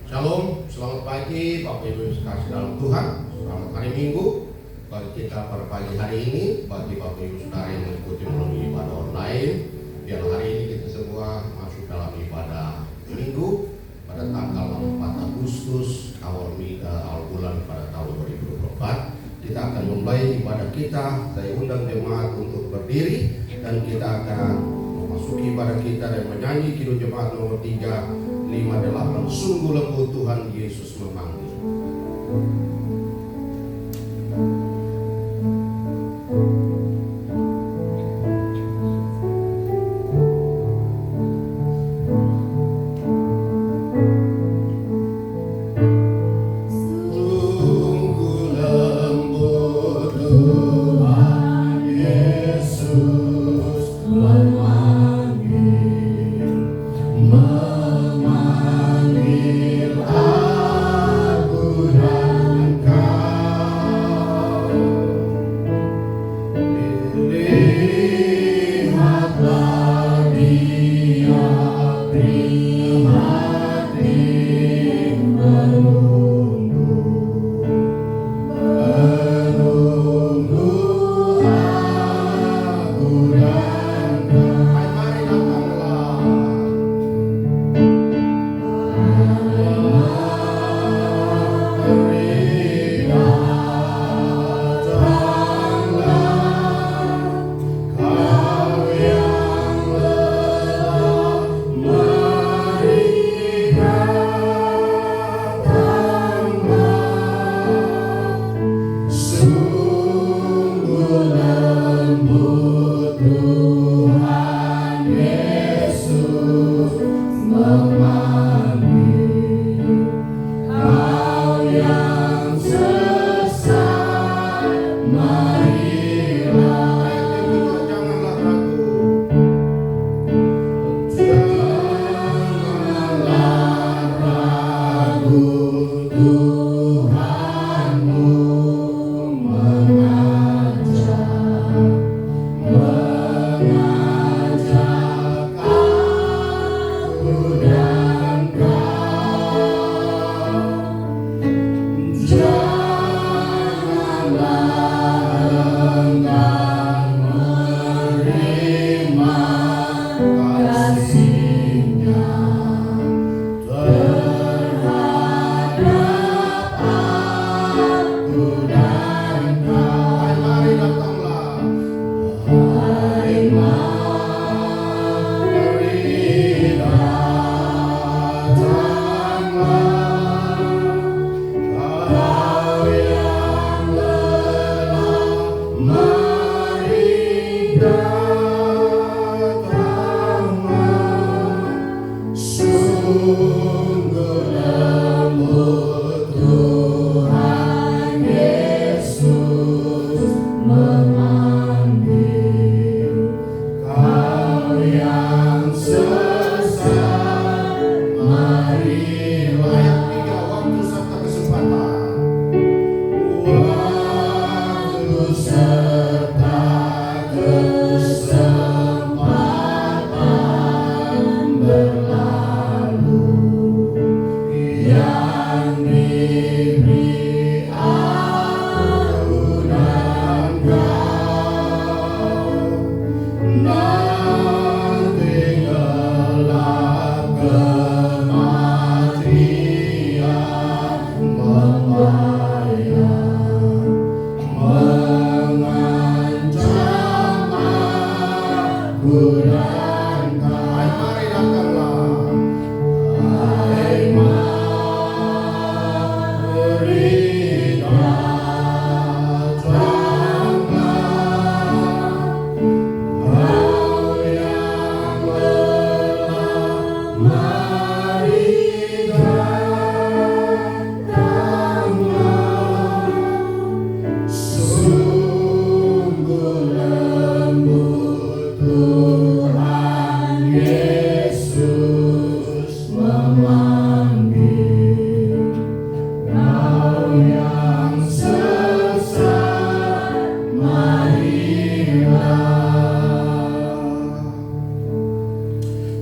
Shalom, selamat pagi Bapak Ibu sekalian dalam Tuhan. Selamat hari Minggu bagi kita pada pagi hari ini. Bagi Bapak Ibu Saudara yang mengikuti melalui ibadah online, biar hari ini kita semua masuk dalam ibadah Minggu pada tanggal 4 Agustus awal bulan pada tahun 2024. Kita akan memulai ibadah kita. Saya undang jemaat untuk berdiri dan kita akan memasuki ibadah kita dan menyanyi kidung jemaat nomor 358, sungguh lembut Tuhan Yesus memanggil.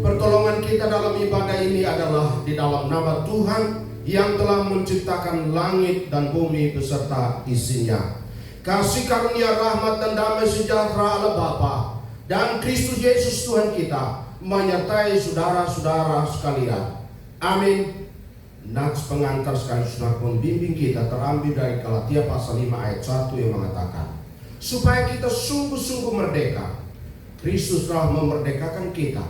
Pertolongan kita dalam ibadah ini adalah di dalam nama Tuhan yang telah menciptakan langit dan bumi beserta isinya. Kasih karunia, rahmat dan damai sejahtera Allah Bapa dan Kristus Yesus Tuhan kita menyertai saudara-saudara sekalian. Amin. Nats pengantar sekaligus sunat pembimbing kita terambil dari Galatia pasal 5 ayat 1 yang mengatakan, supaya kita sungguh-sungguh merdeka. Kristus telah memerdekakan kita.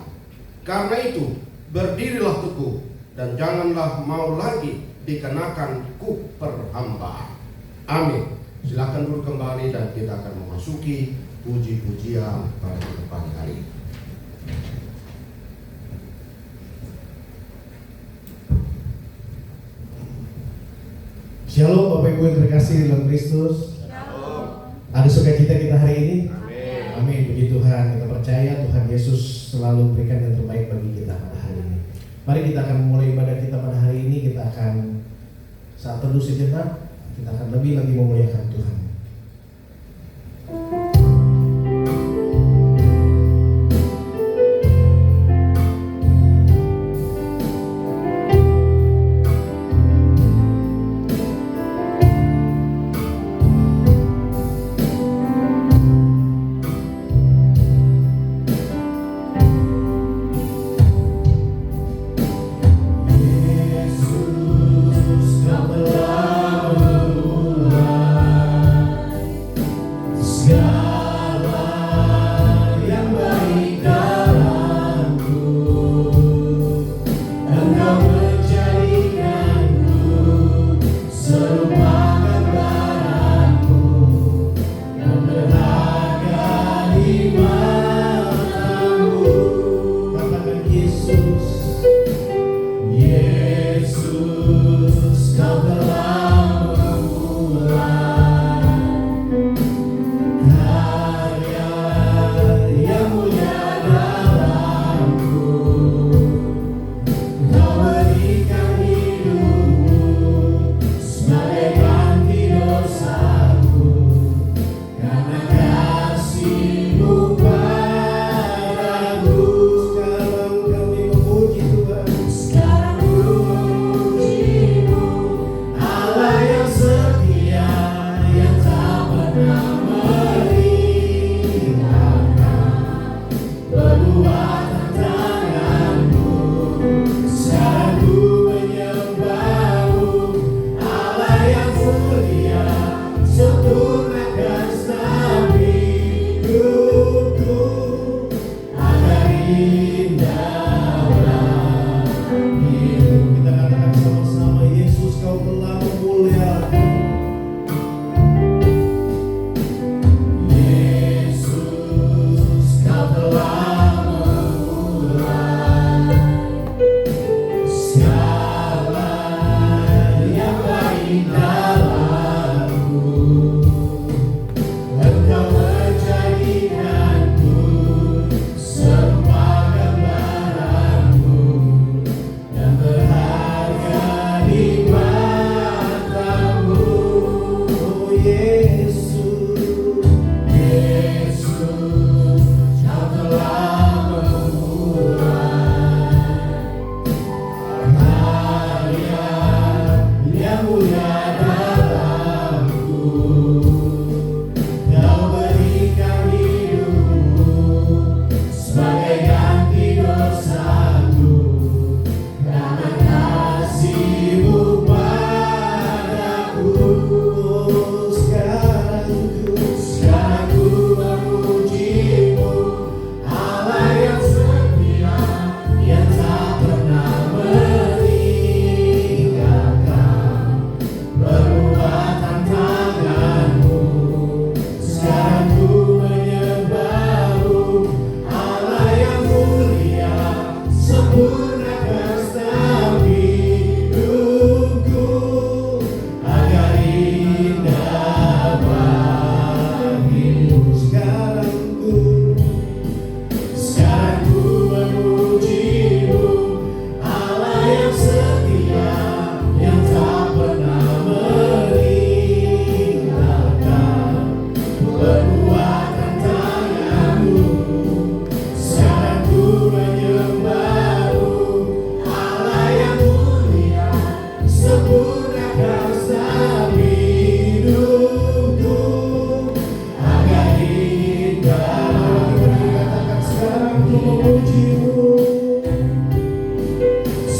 Karena itu, berdirilah teguh dan janganlah mau lagi dikenakan kuk perhambaan. Amin. Silakan duduk kembali dan kita akan memasuki puji-pujian pada pagi hari ini. Shalom Bapak Ibu yang terkasih dalam Kristus. Shalom. Ada sukacita kita hari ini? Amin. Amin. Puji Tuhan, kita percaya Tuhan Yesus selalu memberikan yang terbaik bagi kita pada hari ini. Mari kita akan memulai ibadah kita pada hari ini. Kita akan saat teduh sejenak, kita akan lebih lagi memuliakan Tuhan. Yesus, Kau telah berulang.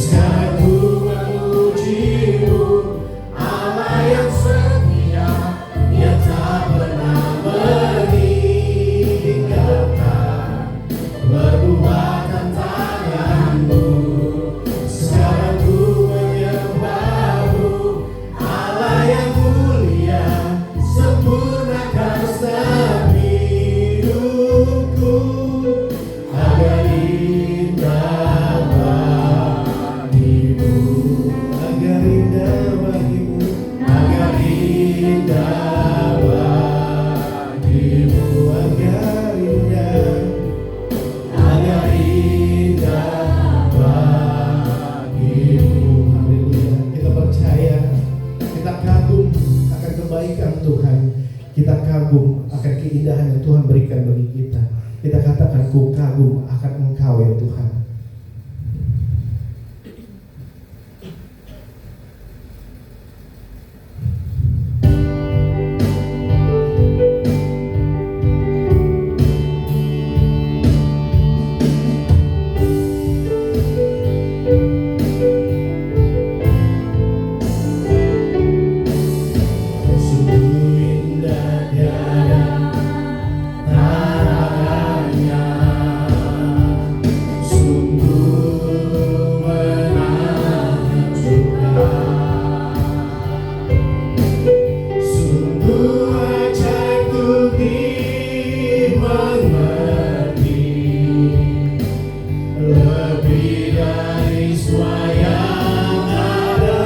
Sekarang ku memuji-Mu, Allah yang setia, yang tak pernah meninggalkan perbuatan tangan-Mu. Sekarang ku menyembah-Mu, Allah yang mulia, sempurnakan setiap hidupku agar indah bagimu, agar indah bagimu, agar indah bagimu, agar indah bagimu. Haleluya. Kita percaya, kita kagum akan kebaikan Tuhan, kita kagum akan keindahan yang Tuhan berikan bagi kita. Kita katakan, ku kagum akan Engkau ya Tuhan. Sungguh indah tiada tandanya, sungguh menakjubkan, sungguh ajaib untuk dimengerti, lebih dari semua yang ada.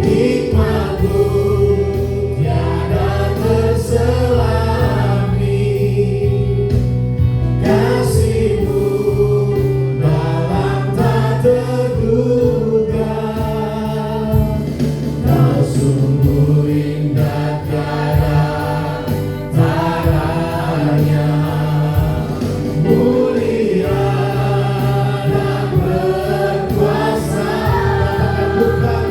Hikmat-Mu tiada terselami, kasih-Mu dalam tak terduga. Kau sungguh indah tiada tandanya, mulia dan berkuasa. Katakan,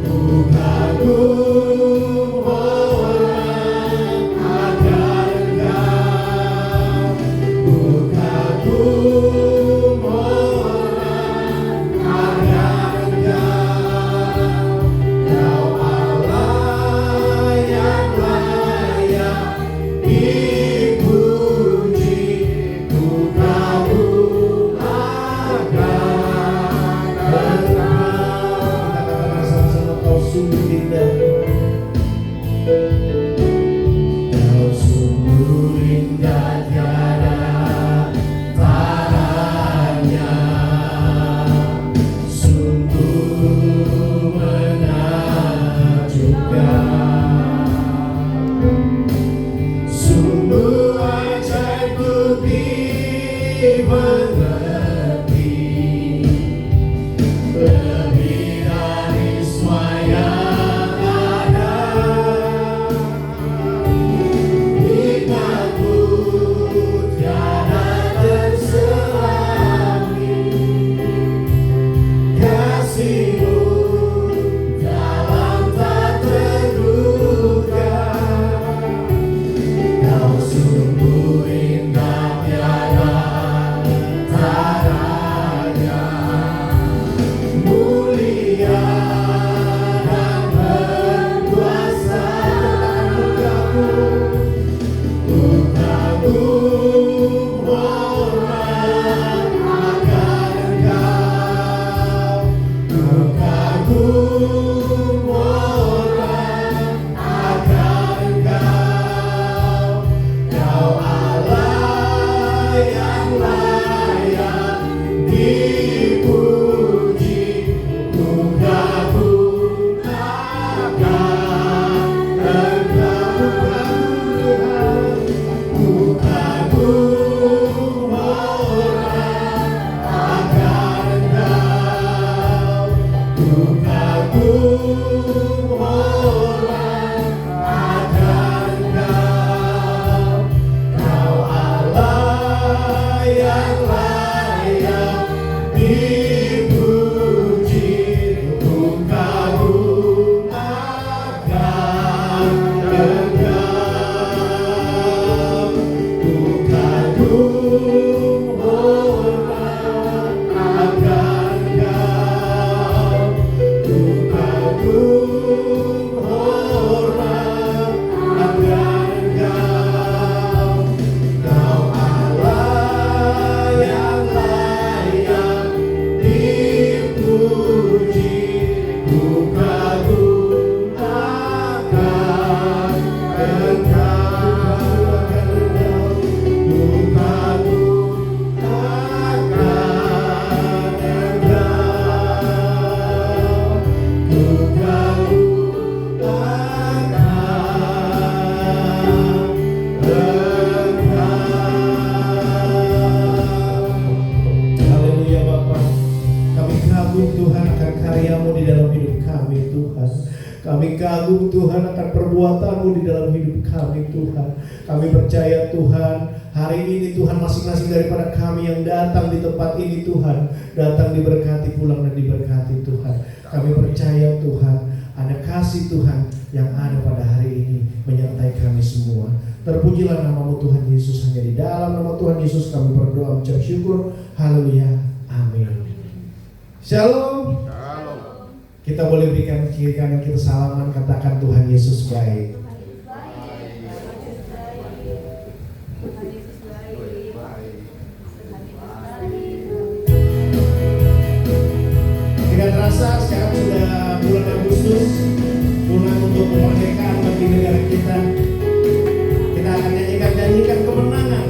ku kagum hormat akan Engkau, ku kagum hormat akan Engkau. Kau Allah yang layak dipuji, ku kagum akan Engkau. Katakan sama-sama, Kau sungguh indah. Kau sungguh indah tiada tandanya, sungguh menakjubkan, sungguh ajaib untuk dimengerti, lebih dari semua yang ada. Hikmat-Mu tiada terselami, kasih-Mu dalam tak terduga. Kau sungguh indah tiada kagum Tuhan akan karya-Mu di dalam hidup kami Tuhan. Kami kagum Tuhan akan perbuatan-Mu di dalam hidup kami Tuhan. Kami percaya Tuhan, hari ini Tuhan masing-masing daripada kami yang datang di tempat ini Tuhan, datang diberkati, pulang dan diberkati Tuhan. Kami percaya Tuhan, ada kasih Tuhan yang ada pada hari ini menyertai kami semua. Terpujilah nama-Mu Tuhan Yesus. Hanya di dalam nama Tuhan Yesus kami berdoa mengucap syukur. Haleluya. Amin. Shalom. Kita boleh berikan kiri kanan kita salaman, katakan Tuhan Yesus baik. Tidak terasa sekarang sudah bulan Agustus, bulan untuk kemerdekaan bagi negara kita. Kita akan nyanyikan kemenangan.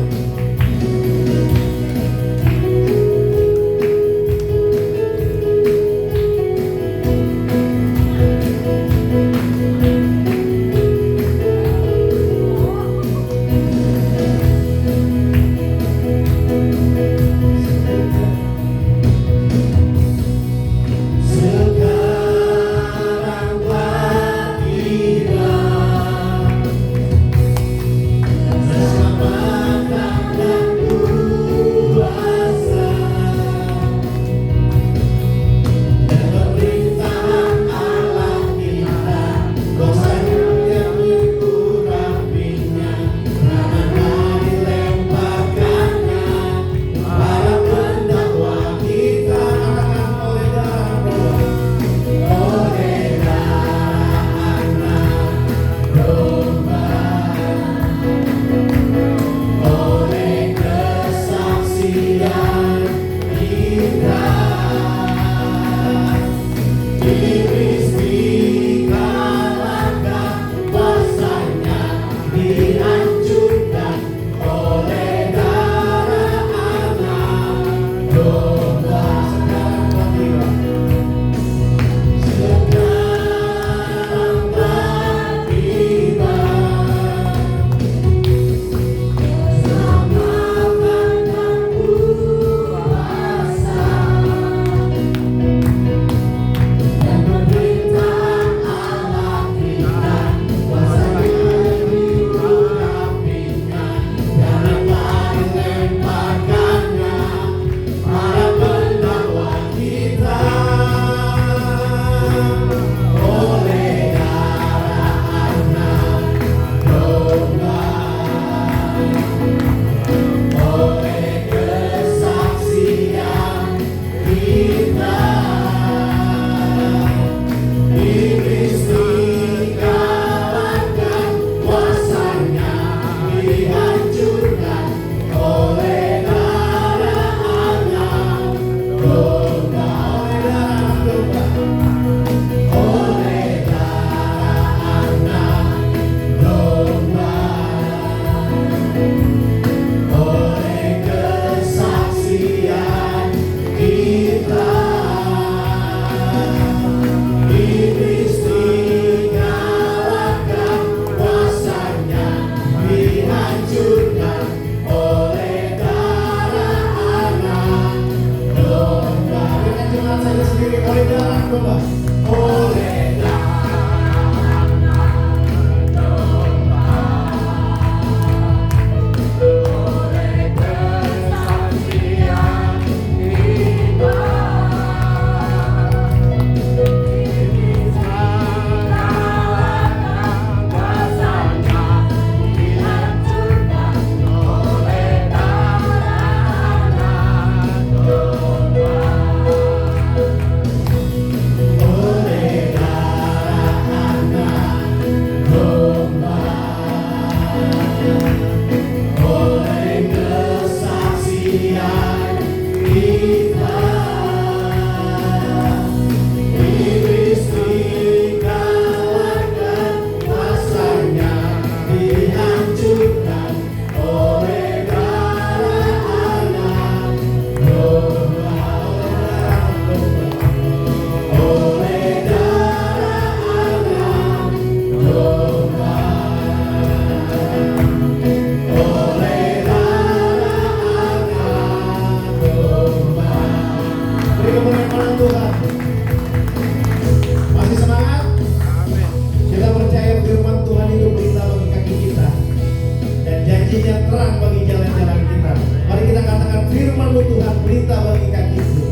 berita bagi kakiku.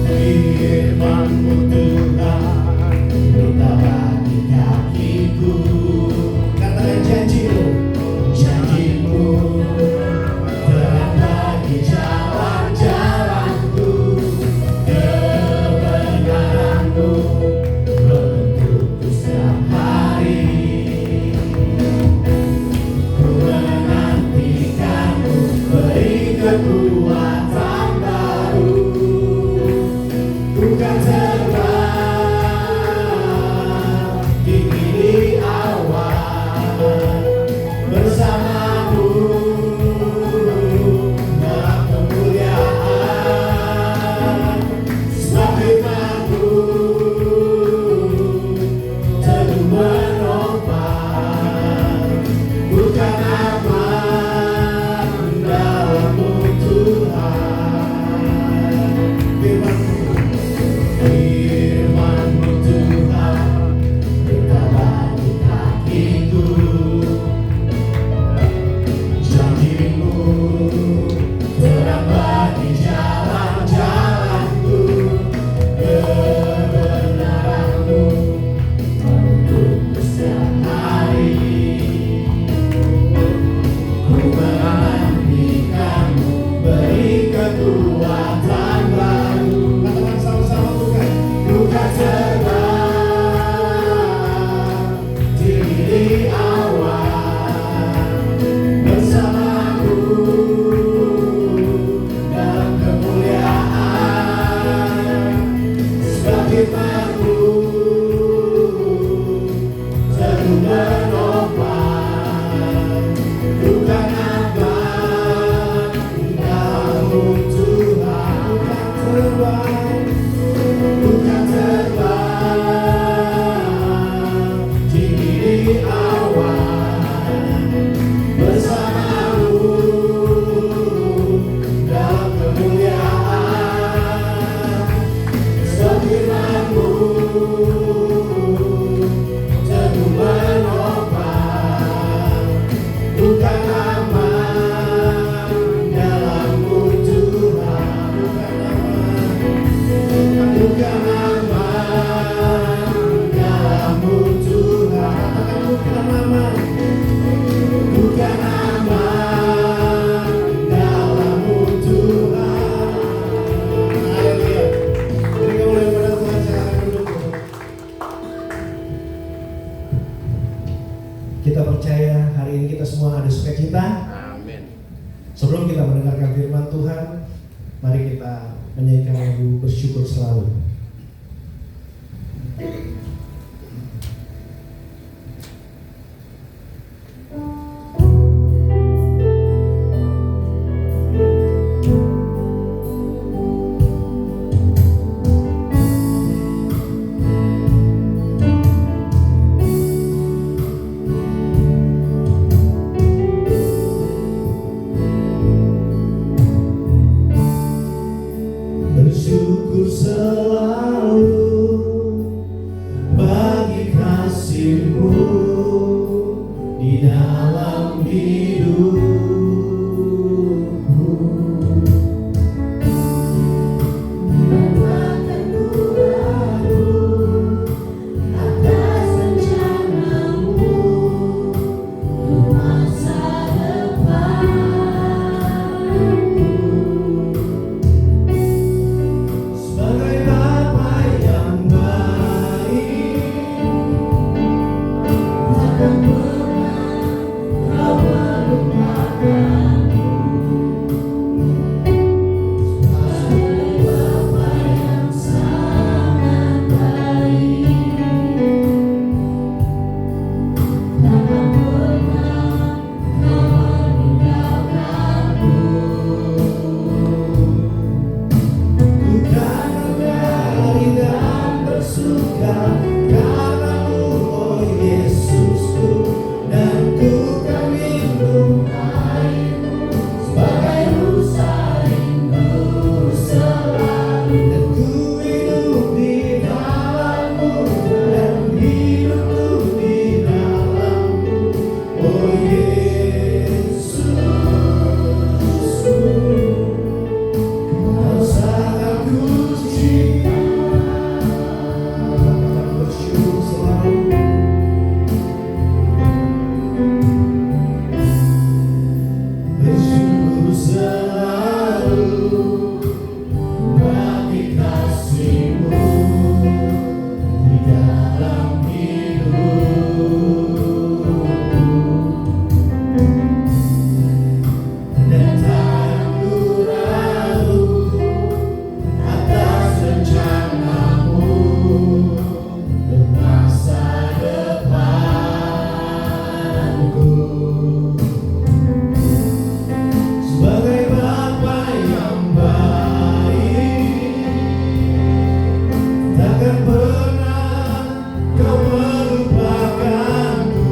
Firman-Mu Tuhan, berita bagi kakiku. Katakan janji-Mu, Janji-Mu terang bagi jalan-jalanku. Kebenaran-Mu menuntunku setiap hari. Ku menantikan-Mu, beri kekuatan baru. Ku kan terbang tinggi di awan bersama-Mu dalam kemuliaan. Sebab firman-Mu teguh menopang, bukan aman dalam-Mu Tuhan. Firman-Mu Tuhan, berita bagi kakiku. Janji-Mu terang bagi jalan-jalanku. Kebenaran-Mu menuntunku setiap hari. Ku menantikan-Mu, beri kekuatan baru. katakan sama-sama bukan. Ku kan terbang tinggi di awan bersama-Mu dalam kemuliaan. Sebab firman-Mu teguh menopang, bukan aman dalam-Mu Tuhan. Bukan terbang tinggi di awan bersama-Mu dalam kemuliaan. Sebab firman-Mu teguh menopang, bukan aman dalam-Mu Tuhan. Bukan aman dalam-Mu Tuhan. Bukan aman. Bukan aman dalam-Mu Tuhan. Haleluya. Beri kemuliaan pada Tuhan, silakan duduk. Kita percaya hari ini kita semua ada sukacita. Amin. Sebelum kita mendengarkan firman Tuhan, mari kita menyanyikan lagu Bersyukur Selalu. Bersyukur selalu Takkan pernah kau melupakanku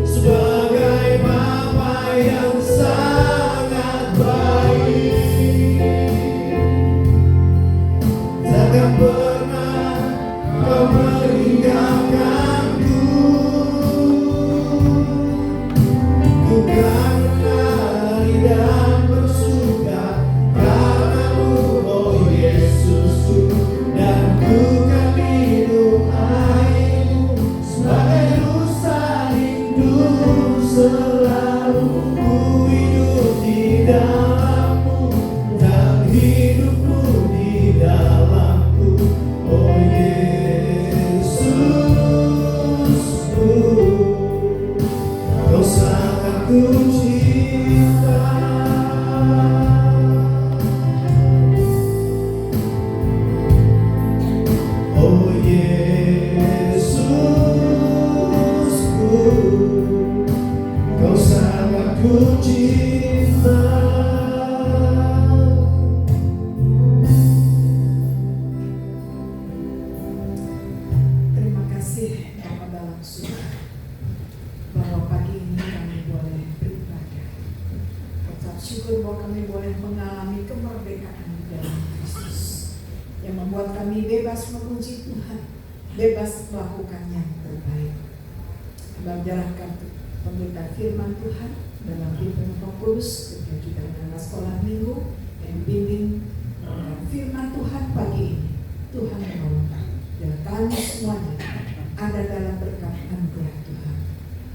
sebagai Bapa yang sangat baik. Takkan pernah kau meninggalkanku. Ku kan menari dan bersuka karena-Mu, oh Yesusku, dan ku kan minum air-Mu sebagai rusa rindu selalu. Ku hidup di dalam-Mu dan hidupku di dalam-Ku, oh Yesusku, Kau sangat ku cinta. Oh Yesusku, Kau sangat ku cinta. Terima kasih Bapa dalam surga, bahwa pagi ini kami boleh beribadah. Ucap syukur bahwa kami boleh mengalami kemerdekaan di dalam Kristus yang membuat kami bebas memuji Tuhan, bebas melakukan yang terbaik. Menyerahkan pemberitaan firman Tuhan dalam pimpin Roh Kudus ketika kita dalam sekolah minggu yang bimbing firman Tuhan pagi ini. Tuhan menolong dan kami semuanya ada dalam berkat anugerah Tuhan.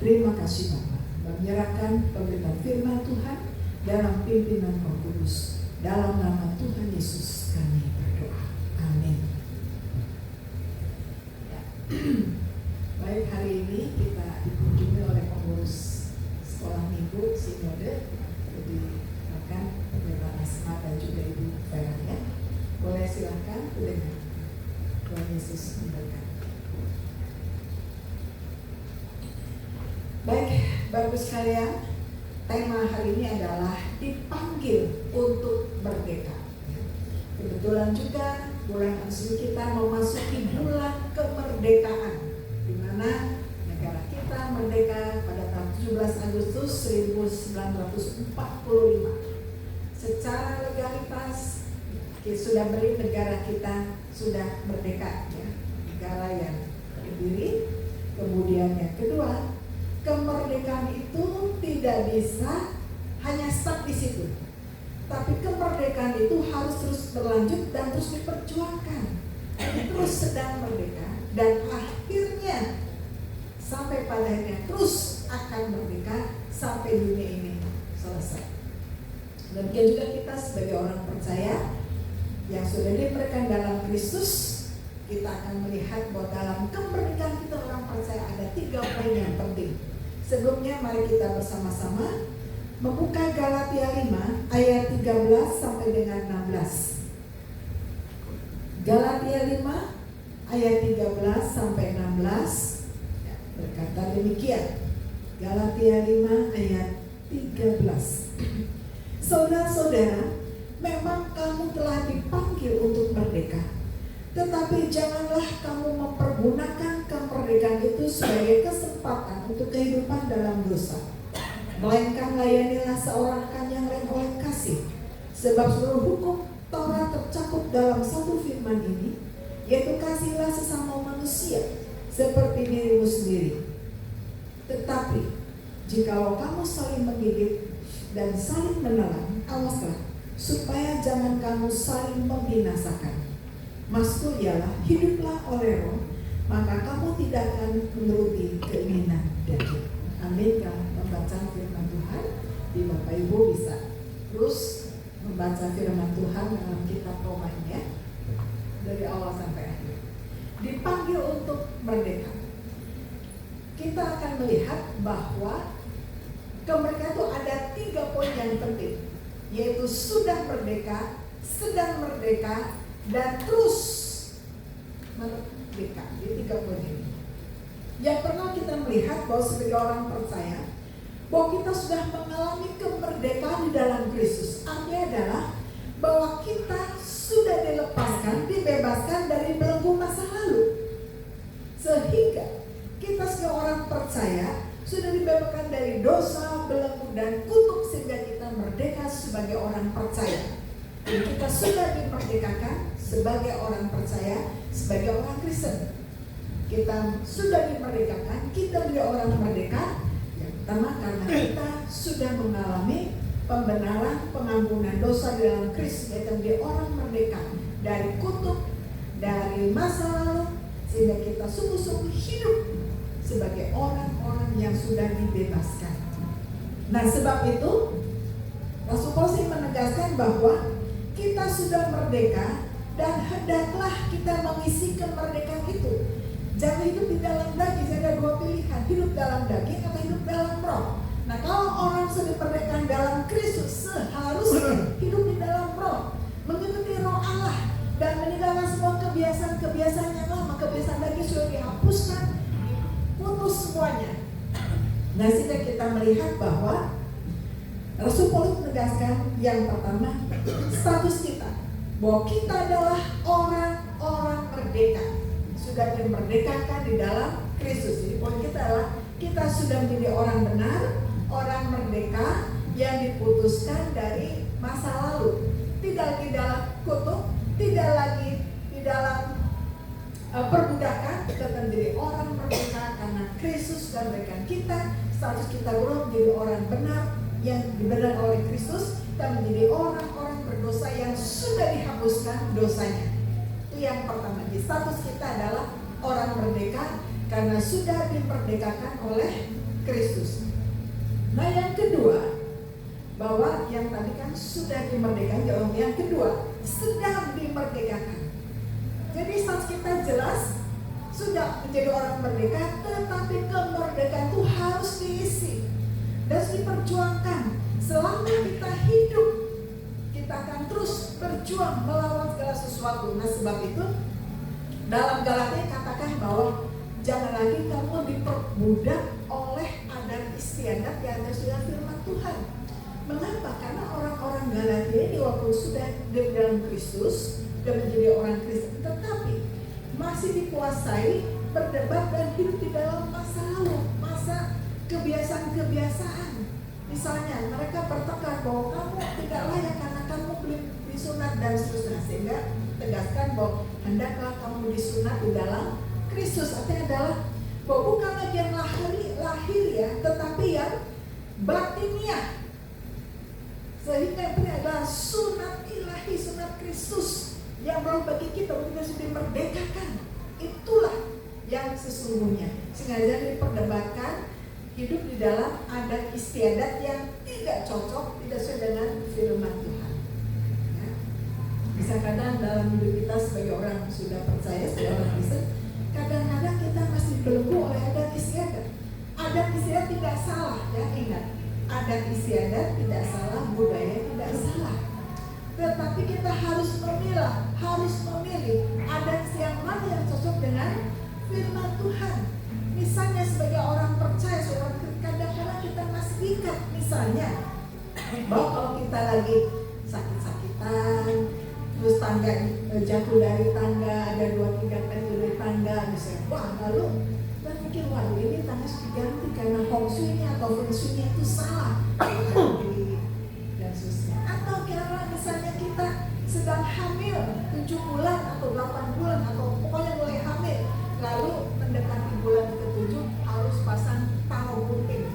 Terima kasih Bapa. Menyerahkan pemberitaan firman Tuhan dalam pimpinan Roh Kudus. Dalam nama Tuhan Yesus kami berdoa. Amin. Ya. Baik, hari ini kita dikunjungi oleh pengurus sekolah minggu Sinode, jadi akan Pendeta Asma dan juga Ibu Vera, ya. Boleh silakan dengan Tuhan Yesus memberkati. Baik, Bapak sekalian, tema hari ini adalah dipanggil untuk merdeka. Kebetulan juga bulan asli kita memasuki bulan kemerdekaan, di mana negara kita merdeka pada tanggal 17 Agustus 1945. Secara legalitas sudah beri negara kita sudah merdeka, ya, negara yang berdiri. Kemudian yang kedua, kemerdekaan itu tidak bisa hanya stop di situ, tapi kemerdekaan itu harus terus berlanjut dan terus diperjuangkan. Terus sedang merdeka dan akhirnya sampai pada akhirnya terus akan merdeka sampai dunia ini selesai. Demikian juga kita sebagai orang percaya yang sudah diberikan dalam Kristus, kita akan melihat bahwa dalam kemerdekaan kita orang percaya ada 3 poin yang penting. Sebelumnya mari kita bersama-sama membuka Galatia 5 ayat 13 sampai dengan 16. Galatia 5 ayat 13 sampai 16 berkata demikian. Galatia 5 ayat 13. Saudara-saudara, memang kamu telah dipanggil untuk merdeka, tetapi janganlah kamu mempergunakan kemerdekaan itu sebagai kesempatan untuk kehidupan dalam dosa, melainkan layanilah seorang rekan yang lain oleh kasih. Sebab seluruh hukum Taurat tercakup dalam satu firman ini, yaitu kasihilah sesama manusia seperti dirimu sendiri. Tetapi jikalau kamu saling menggigit dan saling menelan, awaslah supaya jangan kamu saling membinasakan. Maksud ialah hiduplah oleh Roh, maka kamu tidak akan menuruti keinginan daging. Amin. Kalau membaca firman Tuhan, di Bapak Ibu bisa terus membaca firman Tuhan dalam kitab Roma ini, ya, dari awal sampai akhir. Dipanggil untuk merdeka. Kita akan melihat bahwa kemerdekaan itu ada 3 poin yang penting, yaitu sudah merdeka, sedang merdeka, dan terus merdeka. Di 3 poin ini yang pernah kita melihat bahwa sebagai orang percaya bahwa kita sudah mengalami kemerdekaan di dalam Kristus. Artinya adalah bahwa kita sudah dilepaskan, dibebaskan sebagai orang percaya, sebagai orang Kristen. Kita sudah dimerdekakan, kita menjadi orang merdeka. Yang pertama karena kita sudah mengalami pembenaran, pengampunan dosa di dalam Kristus, kita menjadi orang merdeka dari kutuk, dari masa lalu, sehingga kita sungguh-sungguh hidup sebagai orang-orang yang sudah dibebaskan. Nah, sebab itu Rasul Paulus menegaskan bahwa kita sudah merdeka dan hendaklah kita mengisi kemerdekaan itu. Jangan hidup di dalam daging. Ada dua pilihan, hidup dalam daging atau hidup dalam roh. Nah, kalau orang sudah merdeka dalam Kristus, seharusnya hidup di dalam roh, mengikuti roh Allah dan meninggalkan semua kebiasaan-kebiasaan yang lama. Kebiasaan daging sudah dihapuskan, putus semuanya. Nah, sehingga kita melihat bahwa Rasul Paulus menegaskan yang pertama, status kita, bahwa kita adalah orang-orang merdeka, sudah dimerdekakan di dalam Kristus. Jadi poin kita adalah kita sudah menjadi orang benar, orang merdeka yang diputuskan dari masa lalu, tidak lagi dalam kutuk, tidak lagi di dalam perbudakan, kita menjadi orang merdeka karena Kristus sudah memberikan kita. Status kita belum menjadi orang benar yang dibenar oleh Kristus, kita menjadi orang-orang berdosa yang sudah dihapuskan dosanya. Itu yang pertama. Jadi status kita adalah orang merdeka karena sudah dimerdekakan oleh Kristus. Nah, yang kedua, bahwa yang tadi kan sudah dimerdekakan, yang kedua sedang dimerdekakan. Jadi status kita jelas sudah menjadi orang merdeka, tetapi kemerdekaan itu harus diisi dan diperjuangkan. Selama kita hidup, kita akan terus berjuang melawan segala sesuatu. Nah, sebab itu dalam Galatia katakan bahwa jangan lagi kamu diperbudak oleh adat istiadat yang ada sudah firman Tuhan. Mengapa? Karena orang-orang Galatia ini waktu sudah di dalam Kristus dan menjadi orang Kristen, tetapi masih dikuasai berdebat dan hidup di dalam masa lalu, masa kebiasaan-kebiasaan. Misalnya mereka bertengkar bahwa kamu tidak layak karena kamu belum disunat dan seterusnya, sehingga tegaskan bahwa hendaklah kamu disunat di dalam Kristus. Artinya adalah bahwa bukan lagi yang lahir ya, tetapi yang batiniah. Sehingga ini adalah sunat ilahi, sunat Kristus yang baru bagi kita untuk sudah dimerdekakan. Itulah yang sesungguhnya. Sengaja diperdebatkan hidup di dalam adat istiadat yang tidak cocok, tidak sesuai dengan firman Tuhan. Ya. Bisa kadang dalam hidup kita sebagai orang sudah percaya, sebagai orang Kristen, kadang-kadang kita masih dibelenggu oleh adat istiadat. Adat istiadat tidak salah, ya ingat. Adat istiadat tidak salah, budaya tidak salah. Tetapi kita harus memilah, harus memilih adat yang mana yang cocok dengan firman Tuhan. Misalnya sebagai orang percaya, kadang-kadang kita masih ikat. Misalnya, bahwa kalau kita lagi sakit-sakitan, terus tangga jatuh dari tangga, ada 2-3 meter dari tangga, misalnya, wah lalu kita pikir, waduh ini tangga harus diganti karena feng shui-nya atau feng shui-nya itu salah. Dan susah. Atau karena misalnya kita sedang hamil 7 bulan atau 8 bulan atau pokoknya mulai hamil, lalu mendekati bulan ke-7 harus pasang taro gunting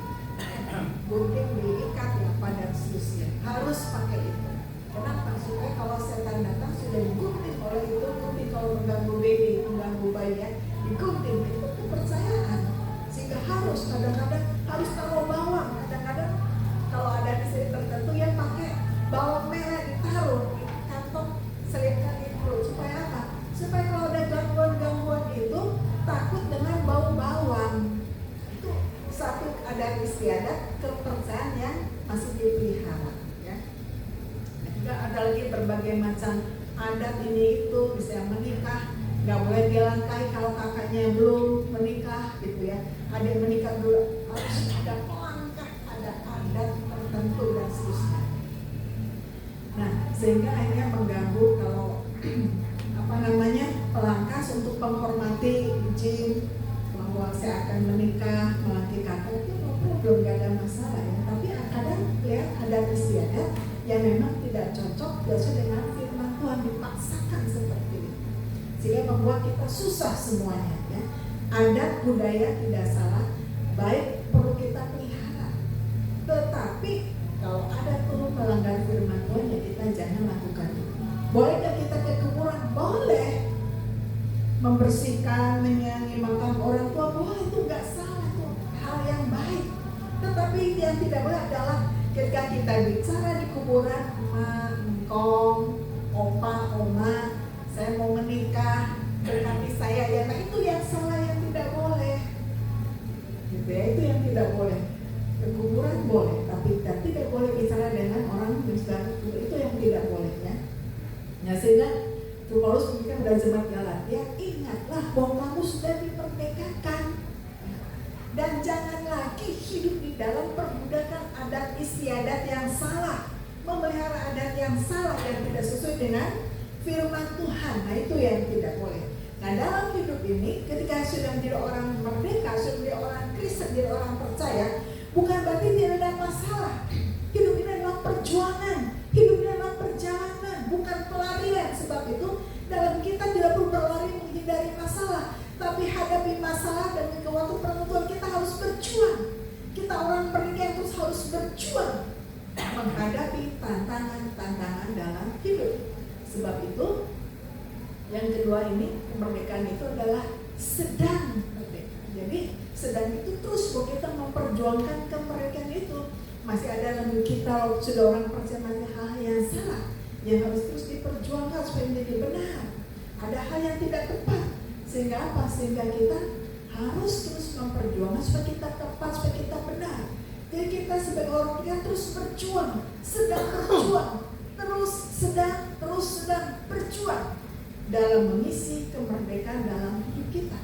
diikat ya pada seterusnya, harus pakai itu. Kenapa? Supaya kalau setan datang sudah digunting oleh itu gunting. Kalau mengganggu baby, mengganggu bayi ya, digunting. Itu kepercayaan, sehingga harus kadang-kadang harus taruh bawang. Kadang-kadang kalau ada di sini tertentu yang pakai bawang merah ditaruh di kantong selipkan itu. Supaya apa? Supaya kalau ada gangguan-gangguan itu takut dengan bau bawang. Itu satu adat istiadat kepercayaan yang masih dipelihara ya. Juga ada lagi berbagai macam adat ini itu, bisa menikah nggak boleh dilangkahi kalau kakaknya belum menikah gitu ya. Ada yang menikah dulu harus ada pelangkah, ada adat tertentu dan seterusnya. Nah, sehingga akhirnya mengganggu kalau pelangkas untuk menghormati izin bahwa saya akan menikah, melantik kakak itu belum gak ada masalah ya. Tapi kadang lihat ada istiadat yang memang tidak cocok sesuai dengan firman Tuhan dipaksakan seperti itu, sehingga membuat kita susah semuanya ya. Adat budaya tidak salah, baik perlu kita pelihara. Tetapi kalau ada turun melanggar firman Tuhan, ya kita jangan lakukan itu. Bolehkah kita ke kuburan? Boleh. Membersihkan, menyayangi makam orang tua, boleh, itu nggak salah, itu hal yang baik. Tetapi yang tidak boleh adalah ketika kita bicara di kuburan, emak, engkong, opa, oma, saya mau menikah, berkati saya, ya, nah itu yang salah, yang tidak boleh. Gitu ya, itu yang tidak boleh. Ke kuburan boleh, tapi kita tidak boleh bicara dengan orang yang sudah kubur, itu yang tidak boleh ya. Ya sehingga Tuh Paulus memberikan pada jemaat Galatia, ingatlah bahwa kamu sudah diperdekakan dan jangan lagi hidup di dalam perbudakan adat istiadat yang salah, memelihara adat yang salah dan tidak sesuai dengan firman Tuhan. Nah itu yang tidak boleh. Nah dalam hidup ini ketika sudah menjadi orang merdeka, sudah menjadi orang Kristen, menjadi orang percaya, bukan berarti tidak ada masalah. Hidup ini adalah perjuangan, hidup ini adalah perjalanan, bukan pelarian. Sebab itu dalam kita tidak perlu berlari menghindari masalah, tapi hadapi masalah dan ke waktu penentuan kita harus berjuang. Kita orang merdeka terus harus berjuang menghadapi tantangan-tantangan dalam hidup. Sebab itu yang kedua ini, kemerdekaan itu adalah sedang merdeka. Jadi sedang itu terus bahwa kita memperjuangkan kemerdekaan itu. Masih ada dalam kita sudah orang percaya masih hal yang salah yang harus terus diperjuangkan supaya menjadi benar. Ada hal yang tidak tepat, sehingga apa? Sehingga kita harus terus memperjuangkan supaya kita tepat, supaya kita benar. Jadi kita sebagai orang yang terus berjuang, sedang berjuang, terus sedang berjuang dalam mengisi kemerdekaan dalam hidup kita.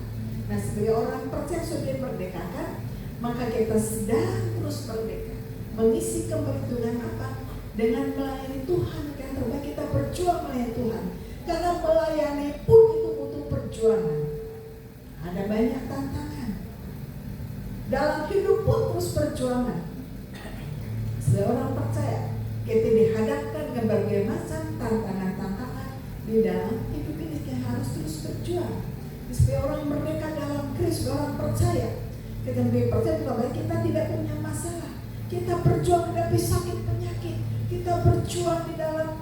Nah sebagai orang percaya sudah dimerdekakan, maka kita sedang terus merdeka, mengisi kemerdekaan apa? Dengan melayani Tuhan yang terbaik. Kita berjuang melayani Tuhan, karena melayani pun itu butuh perjuangan. Ada banyak tantangan dalam hidup pun terus perjuangan. Sebagai orang percaya kita dihadapkan dengan berbagai macam tantangan-tantangan di dalam hidup ini, kita harus terus berjuang. Sebagai orang merdeka dalam Kristus, orang percaya, kita percaya kita tidak punya masalah. Kita berjuang hadapi sakit penyakit, kita berjuang di dalam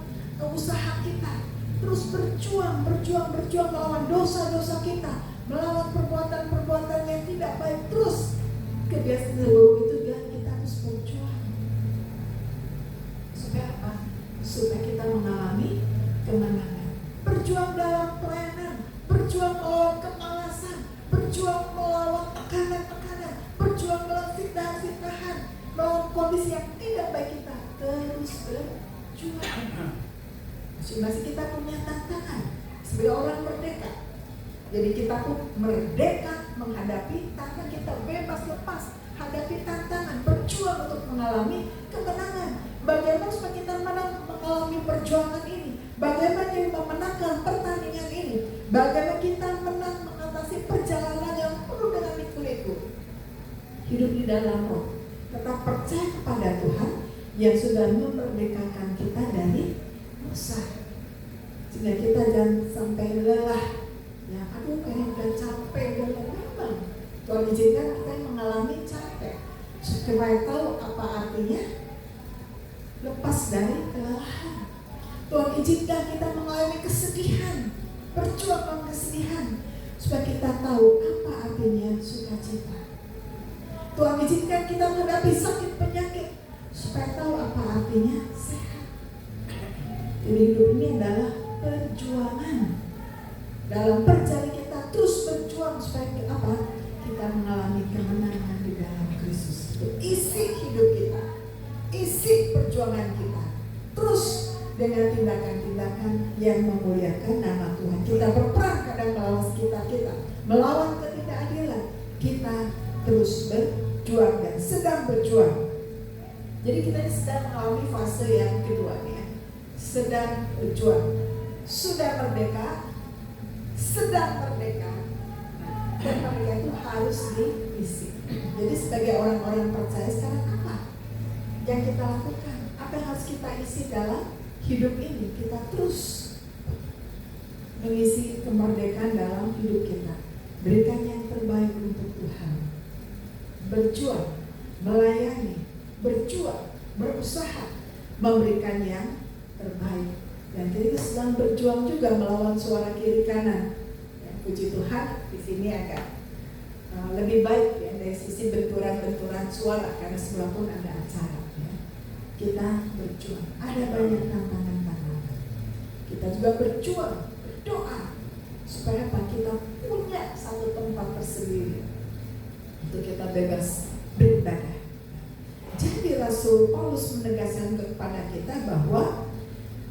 usaha kita, terus berjuang melawan dosa-dosa kita, melawan perbuatan-perbuatan yang tidak baik. Terus kebiasaan buruk itu kita harus berjuang. Supaya apa? Supaya kita mengalami kemenangan. Berjuang dalam pelayanan, berjuang melawan kemalasan, berjuang melawan tekanan-tekanan, berjuang melawan fitnah-fitnahan, melawan kondisi yang tidak baik. Kita terus berjuang. Masing-masing kita punya tantangan sebagai orang merdeka. Jadi kita pun merdeka menghadapi tantangan, kita bebas lepas hadapi tantangan, berjuang untuk mengalami kemenangan. Bagaimana supaya kita mengalami perjuangan ini? Bagaimana kita memenangkan pertandingan ini? Bagaimana kita menang mengatasi perjalanan yang penuh dengan liku-liku? Hidup di dalam roh, tetap percaya kepada Tuhan yang sudah memerdekakan kita dari dosa, sehingga kita jangan sampai lelah. Ya, aduh kayak udah capek, udah lelah. Tuhan izinkan kita mengalami capek, supaya tahu apa artinya lepas dari kelelahan. Tuhan izinkan kita mengalami kesedihan, berjuang dalam kesedihan, supaya kita tahu apa artinya sukacita. Tuhan izinkan kita menghadapi sakit penyakit, supaya tahu apa artinya sehat. Jadi hidup ini adalah perjuangan. Dalam perjalanan kita terus berjuang supaya kita mengalami kemenangan di dalam Kristus. Itu isi hidup kita, isi perjuangan kita. Terus dengan tindakan-tindakan yang memuliakan nama Tuhan. Kita berperang kadang melawan sekitar kita, melawan ketidakadilan. Kita terus berjuang dan sedang berjuang. Jadi kita sedang mengalami fase yang kedua ya. Sedang berjuang, sudah merdeka, sedang merdeka. Dan merdeka itu harus diisi. Jadi sebagai orang-orang percaya sekarang apa yang kita lakukan? Apa yang harus kita isi dalam hidup ini? Kita terus mengisi kemerdekaan dalam hidup kita. Berikan yang terbaik untuk Tuhan. Berjuang, melayani, berjuang, berusaha, memberikan yang terbaik. Dan kita sedang berjuang juga melawan suara kiri kanan. Ya, puji Tuhan, di sini agak lebih baik ya dari sisi benturan-benturan suara, karena sebelah pun ada acara. Ya. Kita berjuang. Ada banyak tantangan-tantangan. Kita juga berjuang, berdoa supaya apa? Kita punya satu tempat tersendiri untuk kita bebas beribadah. Jadi Rasul Paulus menegaskan kepada kita bahwa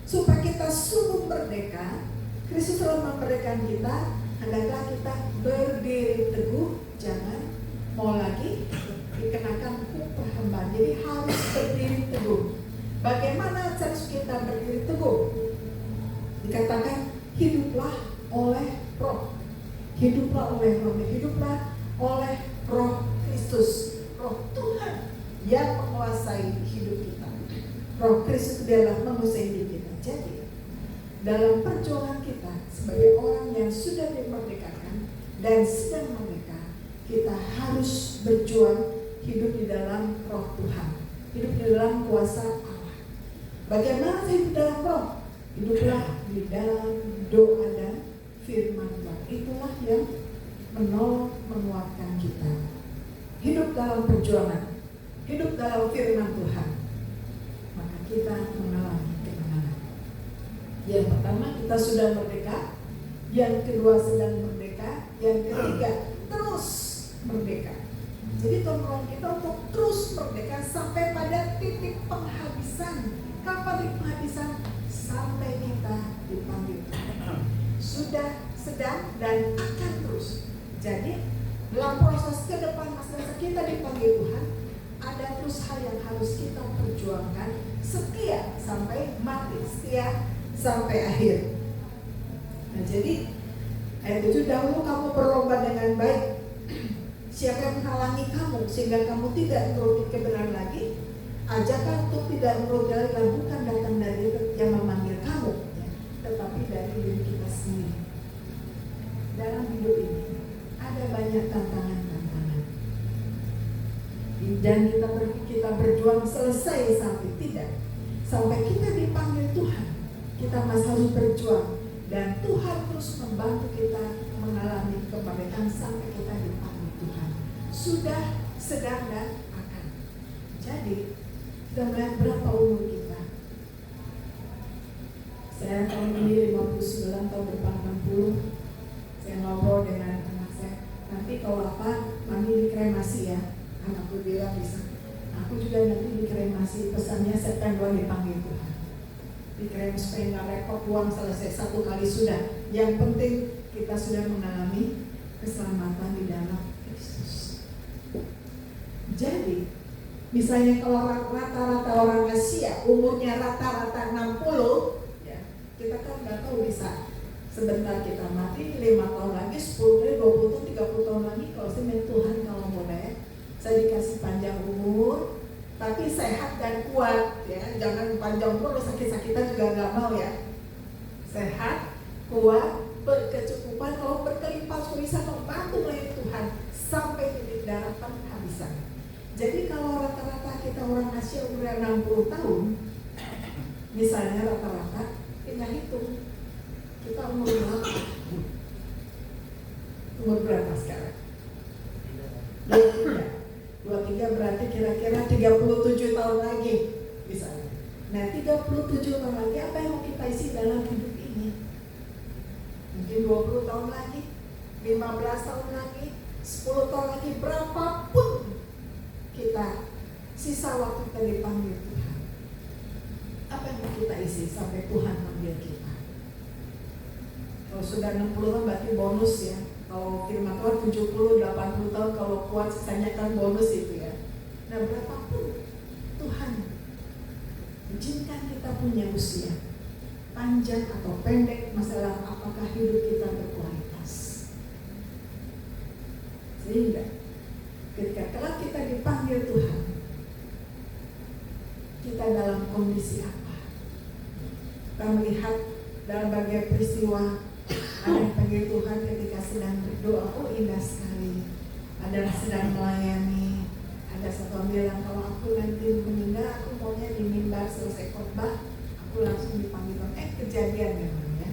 supaya kita sungguh merdeka, Kristus telah memerdekakan kita, hendaklah kita berdiri teguh, jangan mau lagi dikenakan hukum perhambaan. Jadi harus berdiri teguh. Bagaimana cara kita berdiri teguh? Dikatakan hiduplah oleh roh. Hiduplah oleh roh. Hiduplah oleh roh Kristus, roh Tuhan yang menguasai hidup kita. Roh Kristus adalah menguasai hidup kita. Jadi dalam perjuangan kita sebagai orang yang sudah dimerdekakan dan sedang merdeka, kita harus berjuang hidup di dalam roh Tuhan, hidup di dalam kuasa Allah. Bagaimana hidup dalam roh? Hiduplah di dalam doa dan firman Tuhan. Itulah yang menolong, menguatkan kita. Hidup dalam perjuangan, hidup dalam firman Tuhan, maka kita mengalami kemenangan. Yang pertama, kita sudah merdeka. Yang kedua, sedang merdeka. Yang ketiga, terus merdeka. Jadi Tuhan kita untuk terus merdeka sampai pada titik penghabisan. Kapan titik penghabisan? Sampai kita dipanggil. Sudah, sedang, dan akan terus. Jadi dalam proses ke depan masa kita dipanggil Tuhan, ada terus hal yang harus kita perjuangkan, setia sampai mati, setia sampai akhir. Nah, jadi ayat 7, dahulu kamu berlomba dengan baik. Siapa yang menghalangi kamu sehingga kamu tidak menuruti kebenaran lagi? Ajakan untuk tidak menuruti lagi bukan datang dari yang memanggil kamu, ya, tetapi dari diri kita sendiri. Dalam hidup ini ada banyak tantangan-tantangan. Dan kita berjuang selesai sampai tidak. Sampai kita dipanggil Tuhan, kita masih harus berjuang. Dan Tuhan terus membantu kita mengalami kemerdekaan sampai kita dipanggil Tuhan. Sudah, sedang, dan akan. Jadi, kita melihat berapa umur kita. Saya tahun ini 59, tahun depan 60. Saya ngobrol dengan anak saya, nanti kalau apa, mami dikremasi ya. Anakku bilang bisa. Aku juga nanti dikremasi, pesannya September dipanggil Tuhan. Dikrem supaya nggak repot, uang selesai satu kali sudah. Yang penting kita sudah mengalami keselamatan di dalam Kristus. Jadi, misalnya kalau rata-rata orang Asia umurnya rata-rata 60, ya, kita kan nggak tahu bisa. Sebentar kita mati, 5 tahun lagi, 10, 20 tahun, 30 tahun lagi. Kalau saya Tuhan kalau boleh, saya dikasih panjang umur, tapi sehat dan kuat, ya. Jangan panjang umur, sakit-sakitan juga nggak mau ya. Sehat, kuat, berkecukupan, kalau berkelimpah bisa membantu melayani Tuhan sampai titik darah penghabisan. Jadi kalau rata-rata kita orang Asia umur 60 tahun, misalnya rata-rata, tinggal hitung. Kita umur berapa? Umur berapa sekarang? 23 berarti kira-kira 37 tahun lagi misalnya. Nah 37 tahun lagi apa yang mau kita isi dalam hidup ini? Mungkin 20 tahun lagi, 15 tahun lagi, 10 tahun lagi, berapapun kita sisa waktu kita dipanggil Tuhan. Apa yang mau kita isi sampai Tuhan panggil kita? Kalau sudah 60 tahun berarti bonus ya. Kalau firman Tuhan 70, 80 tahun kalau kuat sisanya kan bonus itu ya. Nah berapapun Tuhan izinkan kita punya usia panjang atau pendek, masalah apakah hidup kita berkualitas. Sehingga ketika kelak kita dipanggil Tuhan, kita dalam kondisi apa? Kita melihat dalam bagian peristiwa Tuhan ketika sedang berdoa, oh indah sekali. Adalah sedang melayani. Ada satu yang bilang, kalau aku nanti meninggal, aku maunya di mimbar selesai khotbah, aku langsung dipanggil. Kejadian memang ya.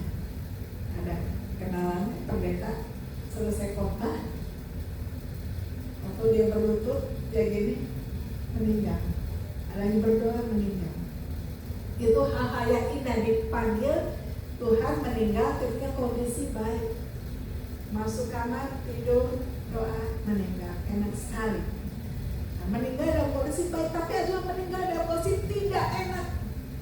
Ada kenalan pendeta selesai khotbah, waktu dia berlutut, dia gini, meninggal. Ada yang berdoa, meninggal. Itu hal-hal yang indah, dipanggil Tuhan meninggal ketika kondisi baik. Masuk kamar, tidur, doa, meninggal. Enak sekali. Nah, meninggal dalam kondisi baik, tapi ada meninggal dalam kondisi tidak enak.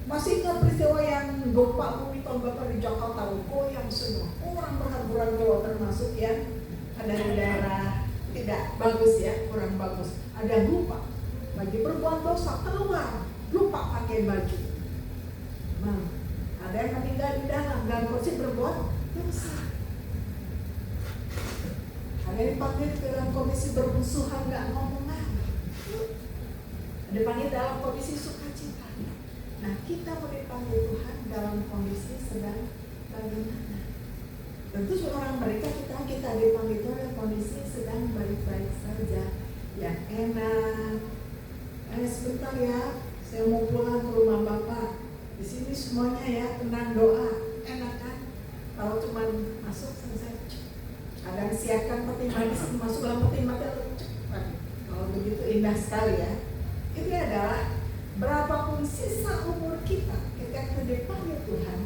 Masih ingat peristiwa yang gempa bumi tahun berapa di Jakarta, goyang semua. Orang berhamburan termasuk yang ada di daerah tidak bagus ya, kurang bagus. Ada lupa, lagi berbuat dosa, keluar, lupa pakai baju. Nah, ada yang meninggal di dalam kondisi berbuat dosa. Ada yang dipanggil dalam kondisi bermusuhan, nggak ngomongan. Ada dipanggil dalam kondisi sukacita. Nah, kita mau dipanggil Tuhan dalam kondisi sedang bagaimana? Tentu seorang mereka kita dipanggil Tuhan dalam kondisi sedang baik-baik saja, yang enak. Sebentar ya, saya mau pulang ke rumah Bapak. Di sini semuanya ya tenang, doa, enak kan? Kalau cuma masuk selesai, ada yang siapkan peti mati, masuk dalam peti mati cepat. Kalau begitu indah sekali ya. Itu adalah berapapun sisa umur kita ketika dipanggil Tuhan,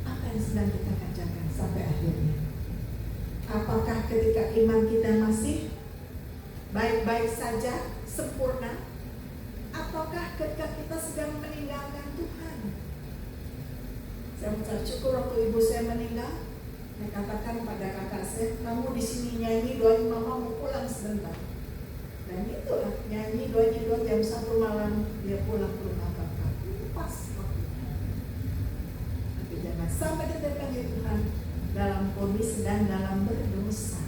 apa yang sedang kita kerjakan sampai akhirnya? Apakah ketika iman kita masih baik-baik saja, sempurna? Ataukah ketika kita sedang meninggalkan Tuhan? Saya mengucap syukur waktu ibu saya meninggal, saya katakan pada kakak saya, kamu di sini nyanyi, doain mama mau pulang sebentar. Dan itulah nyanyi doa jam 1 malam dia pulang ke rumah Bapak. Pas waktunya. Tapi jangan sampai kita panggil Tuhan dalam kondisi dan dalam berdosa.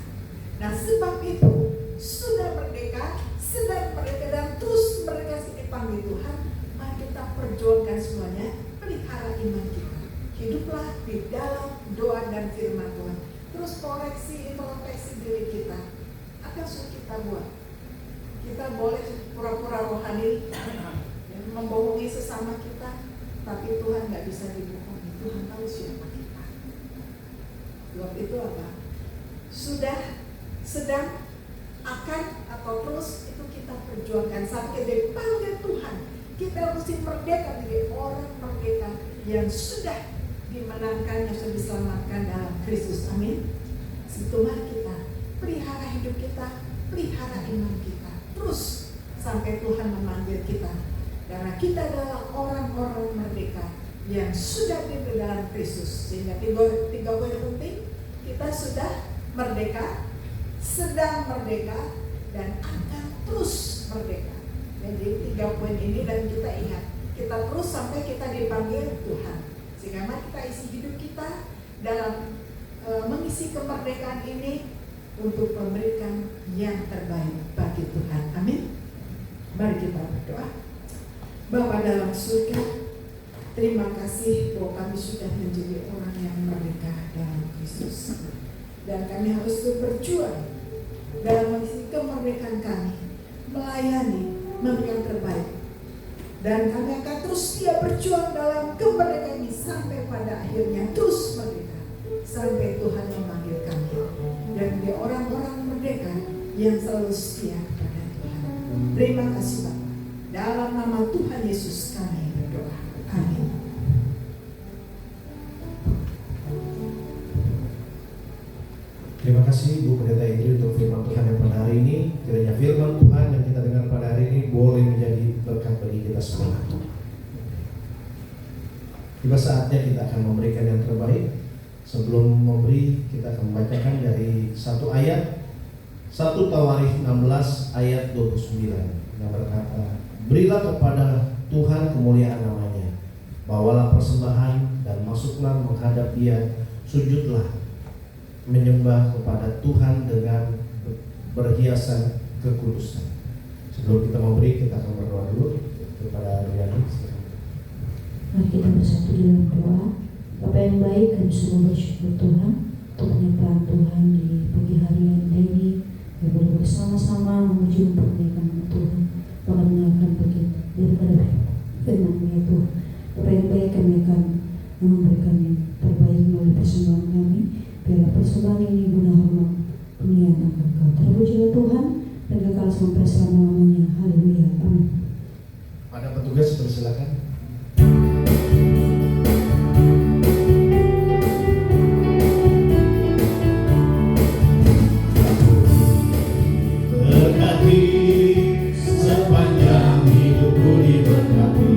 Nah, sebab itu sudah merdeka, sedang merdeka dan terus merdeka dipanggil Tuhan. Mari kita perjuangkan semuanya, pelihara iman kita. Hiduplah di dalam doa dan firman Tuhan. Terus koreksi, introspeksi diri kita. Apa yang sudah kita buat? Kita boleh pura-pura rohani, membohongi sesama kita, tapi Tuhan nggak bisa dibohongi. Tuhan tahu siapa kita. Sebab itu apa? Sudah, sedang, akan, atau terus itu kita perjuangkan sampai dipanggil Tuhan. Kita mesti merdeka menjadi orang merdeka yang sudah dimenangkan, yang sudah diselamatkan dalam Kristus. Amin. Situ mari kita pelihara hidup kita, pelihara iman kita. Terus sampai Tuhan memanggil kita, karena kita adalah orang-orang merdeka yang sudah di dalam Kristus. Sehingga tiga poin penting, kita sudah merdeka, sedang merdeka, dan akan terus merdeka. Jadi 3 poin ini, dan kita ingat, kita terus sampai kita dipanggil Tuhan. Sehingga mari kita isi hidup kita dalam mengisi kemerdekaan ini untuk memberikan yang terbaik bagi Tuhan. Amin. Mari kita berdoa. Bapa dalam surga, terima kasih bahwa kami sudah menjadi orang yang merdeka dalam Kristus, dan kami harus berjuang dalam mengisi kemerdekaan kami, melayani, memberikan terbaik, dan kami akan terus setia berjuang dalam kemerdekaan ini sampai pada akhirnya terus merdeka, sampai Tuhan memanggil kami dan menjadi orang-orang merdeka yang selalu setia kepada Tuhan. Terima kasih Bapak. Dalam nama Tuhan Yesus kami berdoa. Amin. Terima kasih Bu Pendeta Indri untuk firman Tuhan yang pada hari ini. Kiranya firman Tuhan yang kita dengar pada hari ini boleh menjadi berkat bagi kita semua. Tiba saatnya kita akan memberikan yang terbaik. Sebelum memberi, kita akan membacakan dari satu ayat, 1 Tawarikh 16 ayat 29 yang berkata, berilah kepada Tuhan kemuliaan namanya, bawalah persembahan dan masuklah menghadap Dia, sujudlah, menyembah kepada Tuhan dengan berhiasan kekudusan. Sebelum kita memberi, kita akan berdoa dulu kepada Riani. Mari kita bersatu dalam doa. Bapa yang baik, kami sungguh bersyukur Tuhan persembahan ini guna hormat kemuliaan akan Kau. Terpujilah Tuhan dan kekal sampai selama-lamanya. Haleluya. Amin. Pada petugas persilakan. Berkati sepanjang hidupku diberkati.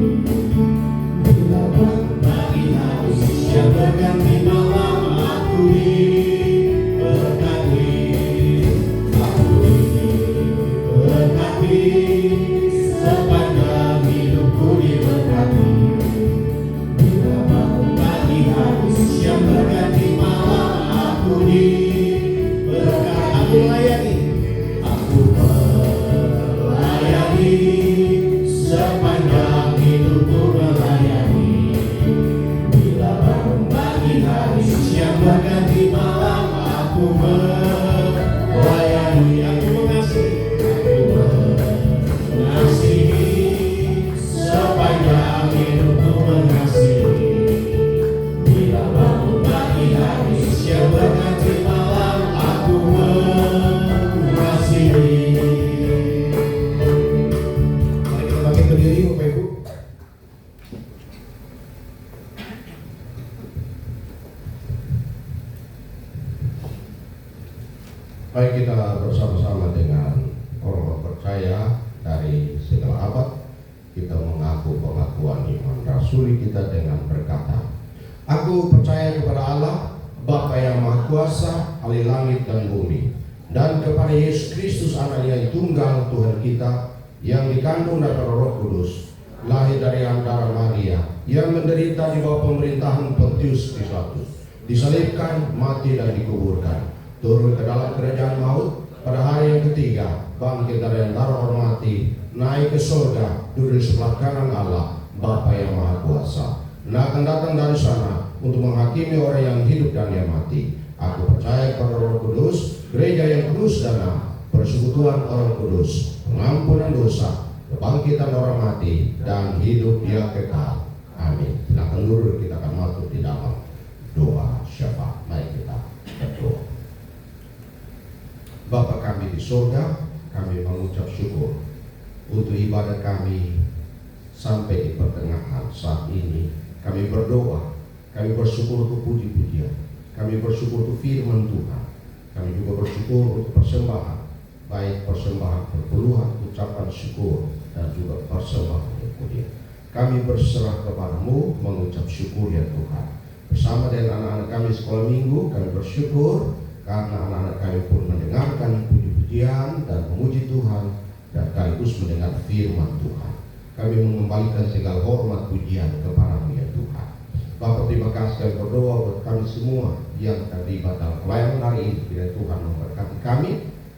Bila pagi hari siang berganti malam aku diberkati. Aku diberkati sepanjang hidupku diberkati. Bila pagi hari siang berganti malam aku diberkati. Aku melayani. Aku melayani sepanjang hidupku melayani. Bila bangun pagi hari siang berganti malam aku melayani. Aku mengasihi sepanjang hidupku mengasihi. Bila bangun pagi hari siang berganti malam aku mengasihi. Mari kita bangkit berdiri Bapak Ibu. Baik, kita bersama-sama dengan orang percaya dari segala abad, kita mengaku pengakuan iman rasuli kita dengan berkata, Aku percaya kepada Allah, Bapa yang Maha Kuasa, ahli langit dan bumi, dan kepada Yesus Kristus anaknya yang tunggal Tuhan kita, yang dikandung dari Roh Kudus, lahir dari antara Maria, yang menderita di bawah pemerintahan Pontius Pilatus, disalibkan, mati dan dikuburkan, turun ke dalam kerajaan maut, pada hari yang ketiga bangkit dari antara orang mati, naik ke surga, duduk di sebelah kanan Allah, Bapa yang Maha Kuasa, dan akan datang dari sana untuk menghakimi orang yang hidup dan yang mati. Aku percaya kepada Roh Kudus, gereja yang kudus dan am, persekutuan orang kudus, pengampunan dosa, kebangkitan orang mati, dan hidup yang kekal. Amin. Silakan dulu, kita akan masuk di dalam doa syafaat. Mari kita berdoa. Bapa kami di surga, kami mengucap syukur untuk ibadah kami sampai di pertengahan saat ini. Kami berdoa, kami bersyukur untuk puji-pujian, kami bersyukur untuk firman Tuhan, kami juga bersyukur untuk persembahan, baik persembahan perpuluhan, ucapan syukur, dan juga persembahan yang mulia. Kami berserah kepadamu mengucap syukur ya Tuhan. Bersama dengan anak-anak kami sekolah minggu, kami bersyukur karena anak-anak kami pun mendengarkan puji-pujian dan memuji Tuhan, dan sekaligus mendengar firman Tuhan. Kami mengembalikan segala hormat pujian kepada-Mu ya Tuhan. Bapa, terima kasih, kami berdoa buat kami semua yang terlibat dalam pelayanan hari ini. Kiranya Tuhan memberkati kami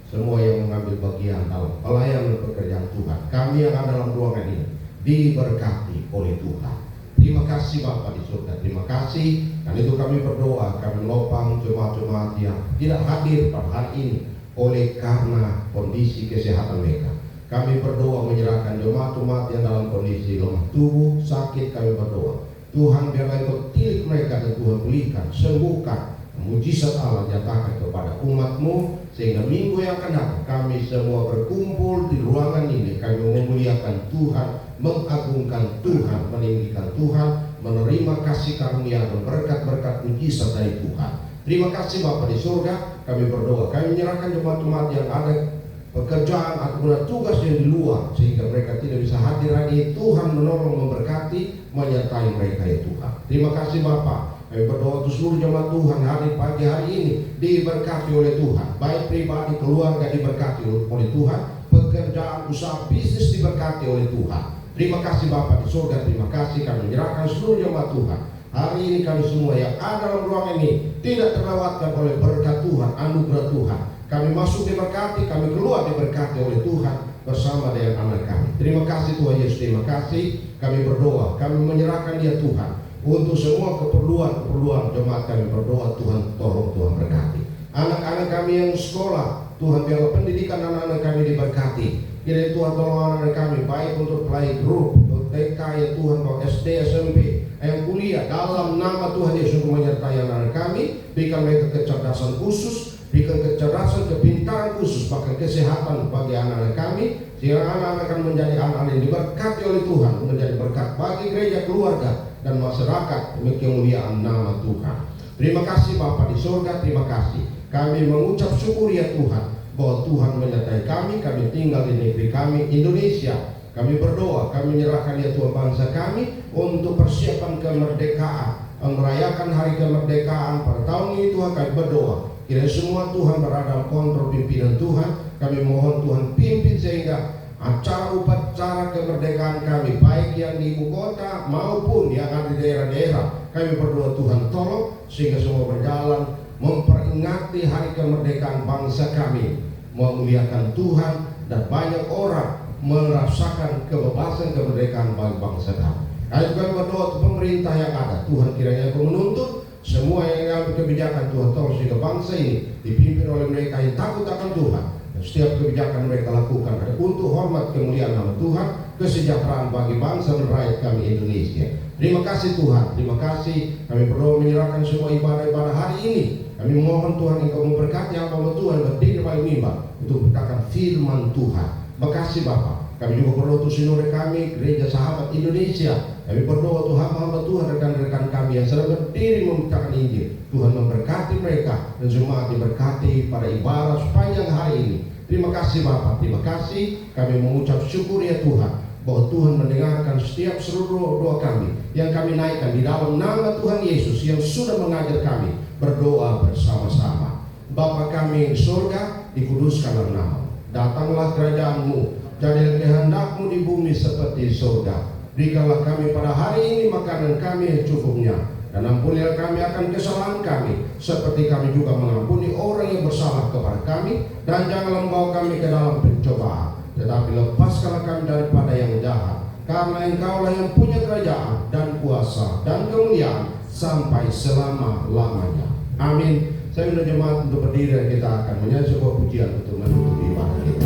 semua yang mengambil bagian dalam pelayanan pekerjaan Tuhan. Kami yang ada dalam ruangan ini diberkati oleh Tuhan. Terima kasih Bapa di surga, terima kasih. Dan itu kami berdoa, kami menopang jemaat-jemaat yang tidak hadir pada hari ini oleh karena kondisi kesehatan mereka. Kami berdoa menyerahkan jemaat-jemaat yang dalam kondisi lemah tubuh, sakit. Kami berdoa, Tuhan biarlah Engkau tilik mereka dan Tuhan pulihkan, sembuhkan. Mujizat Allah nyatakan kepada umat-Mu, sehingga minggu yang akan datang kami semua berkumpul di ruangan ini. Kami memuliakan Tuhan, mengagungkan Tuhan, meninggikan Tuhan, menerima kasih karunia dan berkat-berkat mujizat dari Tuhan. Terima kasih Bapa di surga. Kami berdoa, kami menyerahkan jemaat-jemaat yang ada pekerjaan ataupun tugas yang di luar, sehingga mereka tidak bisa hadir hari. Tuhan menolong, memberkati, menyertai mereka ya Tuhan. Terima kasih Bapa. Kami berdoa untuk seluruh jemaat Tuhan hari pagi hari ini diberkati oleh Tuhan, baik pribadi, keluarga diberkati oleh Tuhan, pekerjaan, usaha, bisnis diberkati oleh Tuhan. Terima kasih Bapa di surga. Terima kasih, kami menyerahkan seluruh jemaat Tuhan. Hari ini kami semua yang ada dalam ruangan ini tidak terlewatkan oleh berkat Tuhan, anugerah Tuhan. Kami masuk diberkati, kami keluar diberkati oleh Tuhan bersama dengan anak kami. Terima kasih Tuhan Yesus, terima kasih. Kami berdoa, kami menyerahkan dia Tuhan untuk semua keperluan jemaat. Kami berdoa, Tuhan tolong, Tuhan berkati anak-anak kami yang sekolah. Tuhan biarlah pendidikan anak-anak kami diberkati. Kiranya Tuhan tolong anak-anak kami, baik untuk play group, untuk TK ya Tuhan, untuk SD, SMP, yang kuliah dalam nama Tuhan Yesus untuk menyertai anak-anak kami. Berikan mereka kecerdasan khusus, berikan kecerdasan, kepintaran khusus, bahkan kesehatan bagi anak-anak kami, sehingga anak-anak akan menjadi anak-anak yang diberkati oleh Tuhan, menjadi berkat bagi gereja, keluarga, dan masyarakat demi kemuliaan nama Tuhan. Terima kasih Bapa di surga, terima kasih. Kami mengucap syukur ya Tuhan, bahwa Tuhan menyertai kami tinggal di negeri kami, Indonesia. Kami berdoa, kami menyerahkan ya Tuhan bangsa kami untuk persiapan kemerdekaan, merayakan hari kemerdekaan pada tahun ini Tuhan. Kami berdoa, kiranya semua Tuhan berada dalam kontrol pimpinan Tuhan. Kami mohon Tuhan pimpin sehingga acara upacara kemerdekaan kami, baik yang di ibu kota maupun yang ada di daerah-daerah, kami berdoa Tuhan tolong sehingga semua berjalan memperingati hari kemerdekaan bangsa kami, memuliakan Tuhan, dan banyak orang merasakan kebebasan kemerdekaan bagi bangsa kami. Kami juga berdoa untuk pemerintah yang ada, Tuhan kiranya Engkau menuntut semua yang mengambil kebijakan, Tuhan tolong sehingga bangsa ini dipimpin oleh mereka yang takut akan Tuhan. Dan setiap kebijakan mereka lakukan untuk hormat kemuliaan nama Tuhan, kesejahteraan bagi bangsa dan rakyat kami Indonesia. Terima kasih Tuhan, terima kasih. Kami berdoa menyerahkan semua ibadah-ibadah hari ini. Kami mohon Tuhan Engkau memberkati hamba Tuhan berdiri pada mimbar untuk berkatakan firman Tuhan. Makasih Bapa. Kami juga berdoa untuk sinode kami, Gereja Sahabat Indonesia. Kami berdoa untuk hamba-hamba Tuhan, rekan-rekan kami yang sedang berdiri memberitakan Injil. Tuhan memberkati mereka dan jemaat diberkati pada ibadah sepanjang hari ini. Terima kasih Bapa, terima kasih. Kami mengucap syukur ya Tuhan, bahwa Tuhan mendengarkan setiap seluruh doa kami yang kami naikkan di dalam nama Tuhan Yesus yang sudah mengajar kami berdoa bersama-sama. Bapa kami yang di surga, dikuduskanlah nama. Datanglah kerajaan-Mu, jadilah kehendak-Mu di bumi seperti surga. Berikanlah kami pada hari ini makanan kami yang cukupnya, dan ampunilah kami akan kesalahan kami, seperti kami juga mengampuni orang yang bersalah kepada kami. Dan janganlah membawa kami ke dalam pencobaan, tetapi lepaskanlah kami daripada yang jahat. Karena Engkau-lah yang punya kerajaan dan kuasa dan kemuliaan sampai selama-lamanya. Amin. Saya minta jemaat untuk berdiri dan kita akan menyanyi sebuah pujian untuk menutup ibadah kita.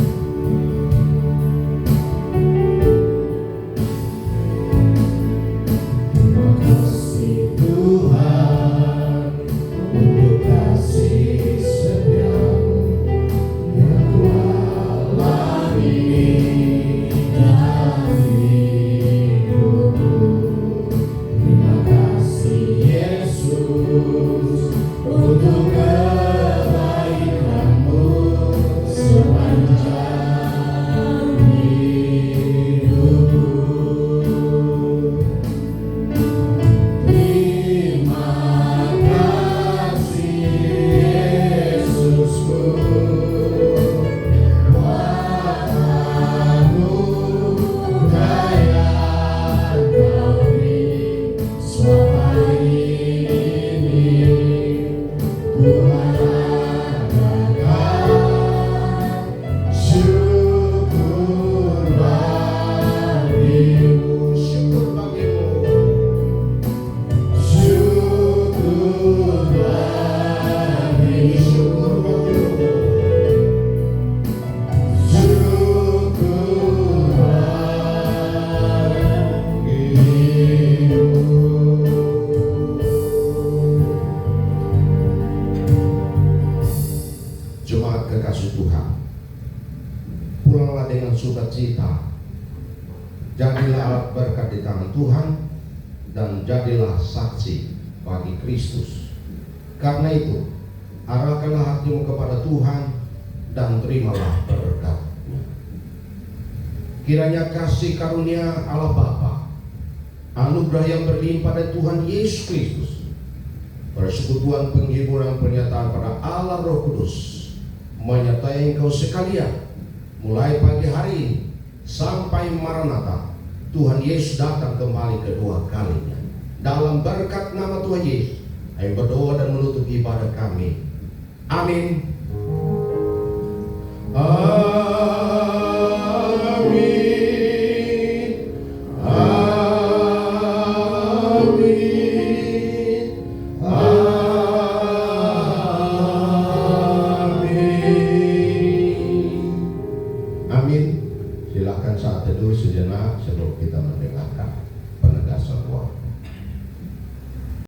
Terima kasih Tuhan untuk kasih setiamu yang Ku alami dalam hidupku. Terima kasih Yesus untuk kebaikan-Mu sepanjang hidupku. Terima kasih Yesusku, buat anugerah kami selama ini. Tuhan adakan syukur bagimu, Syukur bagimu. syukur bagimu, Syukur bagimu. syukur bagimu. Jemaat kekasih Tuhan, pulanglah dengan sukacita. Jadilah alat berkat di tangan Tuhan dan jadilah saksi bagi Kristus. Karena itu, arahkanlah hatimu kepada Tuhan dan terimalah berkat-Nya. Kiranya kasih karunia Allah Bapa, anugerah yang berlimpah dari Tuhan Yesus Kristus, persekutuan penghiburan pernyataan pada Allah Roh Kudus menyertai engkau sekalian mulai pagi hari ini sampai Maranatha, Tuhan Yesus datang kembali kedua kalinya. Dalam berkat nama Tuhan Yesus, kami berdoa dan menutup ibadah kami. Amin.